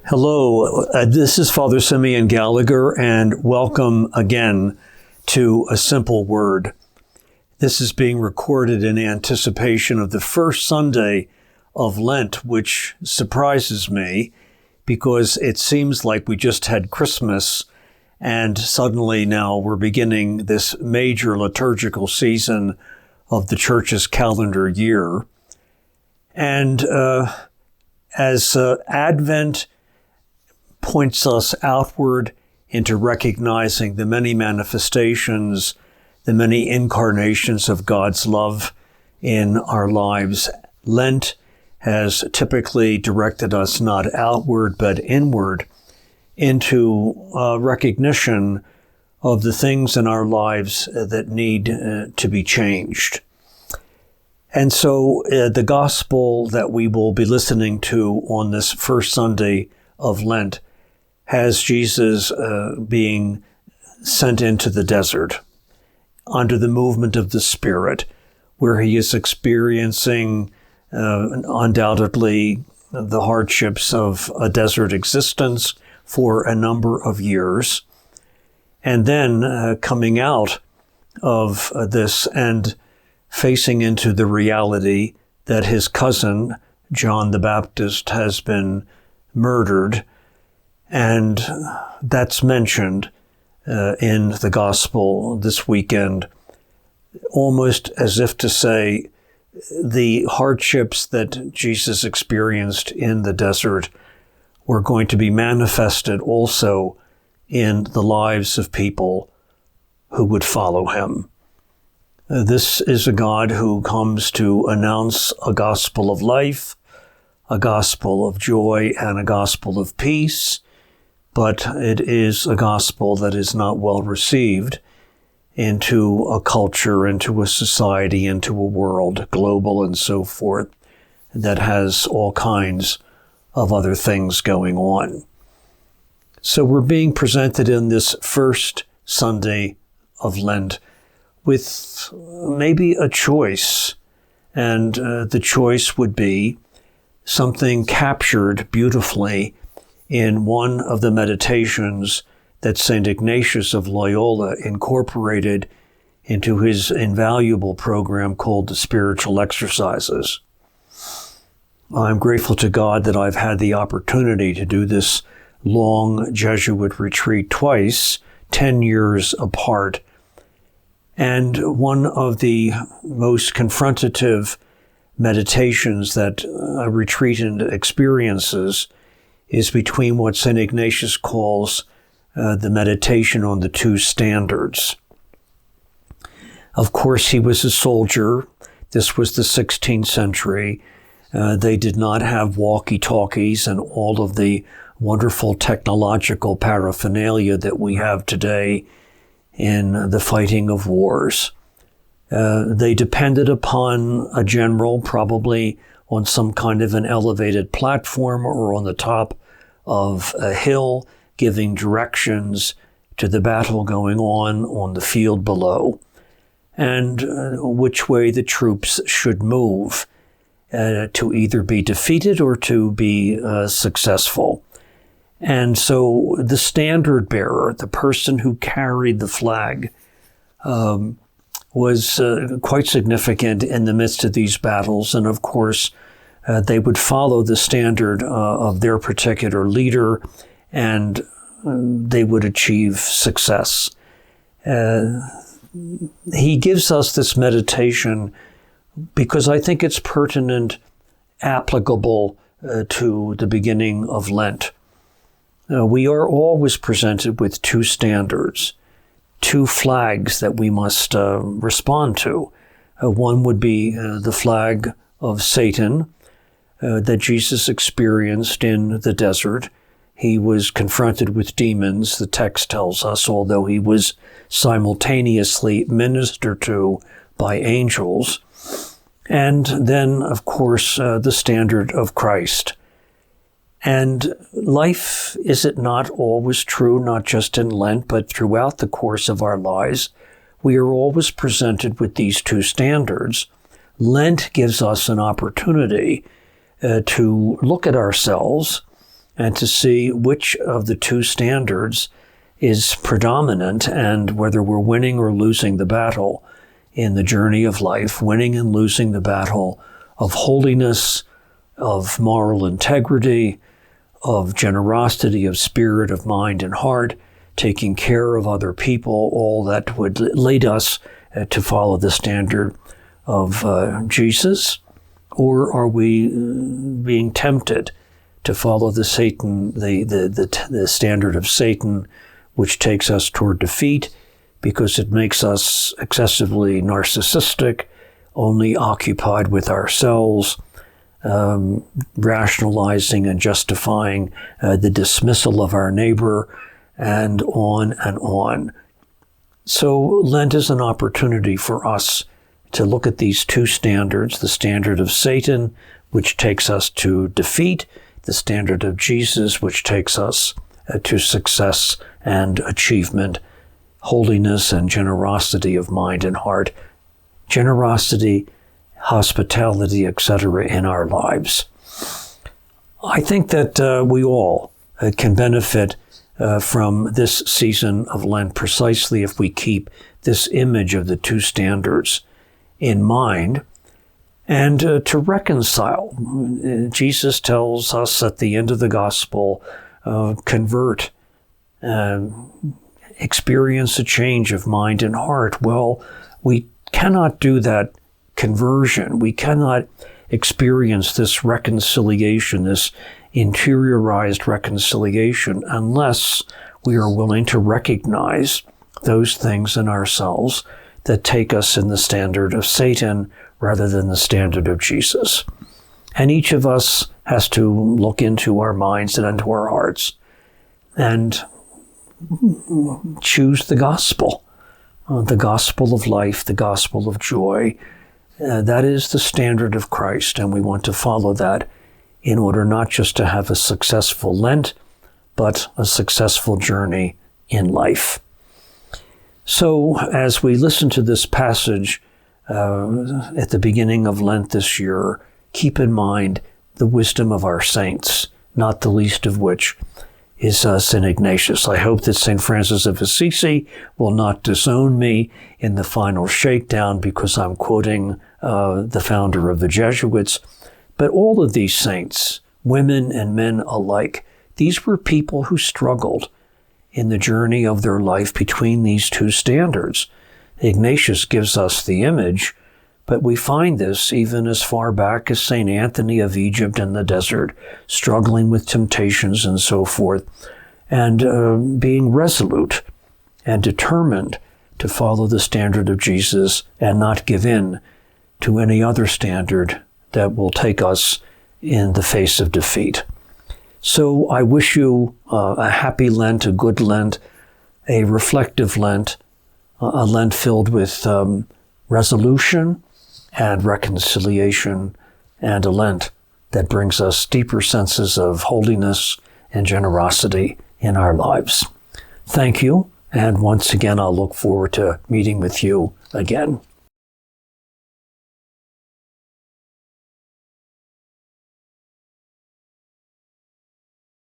Hello, this is Father Simeon Gallagher, and welcome again to A Simple Word. This is being recorded in anticipation of the first Sunday of Lent, which surprises me because it seems like we just had Christmas and suddenly now we're beginning this major liturgical season of the Church's calendar year. And as Advent points us outward into recognizing the many manifestations, the many incarnations of God's love in our lives, Lent has typically directed us not outward but inward into recognition of the things in our lives that need to be changed. And so the gospel that we will be listening to on this first Sunday of Lent has Jesus being sent into the desert under the movement of the Spirit, where he is experiencing undoubtedly the hardships of a desert existence for a number of years, and then coming out of this and facing into the reality that his cousin, John the Baptist, has been murdered. And that's mentioned in the gospel this weekend, almost as if to say the hardships that Jesus experienced in the desert were going to be manifested also in the lives of people who would follow him. This is a God who comes to announce a gospel of life, a gospel of joy, and a gospel of peace. But it is a gospel that is not well received into a culture, into a society, into a world, global and so forth, that has all kinds of other things going on. So we're being presented in this first Sunday of Lent with maybe a choice, and the choice would be something captured beautifully in one of the meditations that St. Ignatius of Loyola incorporated into his invaluable program called the Spiritual Exercises. I'm grateful to God that I've had the opportunity to do this long Jesuit retreat twice, 10 years apart. And one of the most confrontative meditations that a retreatant experiences is between what St. Ignatius calls the meditation on the two standards. Of course, he was a soldier. This was the 16th century. They did not have walkie-talkies and all of the wonderful technological paraphernalia that we have today in the fighting of wars. They depended upon a general, probably on some kind of an elevated platform or on the top of a hill, giving directions to the battle going on the field below, and which way the troops should move to either be defeated or to be successful. And so the standard bearer, the person who carried the flag, was quite significant in the midst of these battles. And of course, they would follow the standard of their particular leader, and they would achieve success. He gives us this meditation because I think it's pertinent, applicable to the beginning of Lent. We are always presented with two standards, two flags that we must respond to. One would be the flag of Satan that Jesus experienced in the desert. He was confronted with demons, the text tells us, although he was simultaneously ministered to by angels. And then, of course, the standard of Christ. And life, is it not always true, not just in Lent, but throughout the course of our lives, we are always presented with these two standards. Lent gives us an opportunity to look at ourselves and to see which of the two standards is predominant and whether we're winning or losing the battle in the journey of life, winning and losing the battle of holiness, of moral integrity, of generosity of spirit, of mind and heart, taking care of other people, all that would lead us to follow the standard of Jesus? Or are we being tempted to follow the standard of Satan, which takes us toward defeat because it makes us excessively narcissistic, only occupied with ourselves, rationalizing and justifying the dismissal of our neighbor, and on and on. So Lent is an opportunity for us to look at these two standards, the standard of Satan, which takes us to defeat, the standard of Jesus, which takes us to success and achievement, holiness and generosity of mind and heart, generosity, hospitality, etc. in our lives. I think that we all can benefit from this season of Lent precisely if we keep this image of the two standards in mind and to reconcile. Jesus tells us at the end of the gospel, convert, experience a change of mind and heart. Well, we cannot do that conversion. We cannot experience this reconciliation, this interiorized reconciliation, unless we are willing to recognize those things in ourselves that take us in the standard of Satan rather than the standard of Jesus. And each of us has to look into our minds and into our hearts and choose the gospel of life, the gospel of joy. That is the standard of Christ, and we want to follow that in order not just to have a successful Lent, but a successful journey in life. So as we listen to this passage at the beginning of Lent this year, keep in mind the wisdom of our saints, not the least of which is St. Ignatius. I hope that St. Francis of Assisi will not disown me in the final shakedown because I'm quoting the founder of the Jesuits. But all of these saints, women and men alike, these were people who struggled in the journey of their life between these two standards. Ignatius gives us the image, but we find this even as far back as St. Anthony of Egypt in the desert, struggling with temptations and so forth, and being resolute and determined to follow the standard of Jesus and not give in to any other standard that will take us in the face of defeat. So I wish you a happy Lent, a good Lent, a reflective Lent, a Lent filled with resolution and reconciliation, and a Lent that brings us deeper senses of holiness and generosity in our lives. Thank you, and once again, I'll look forward to meeting with you again.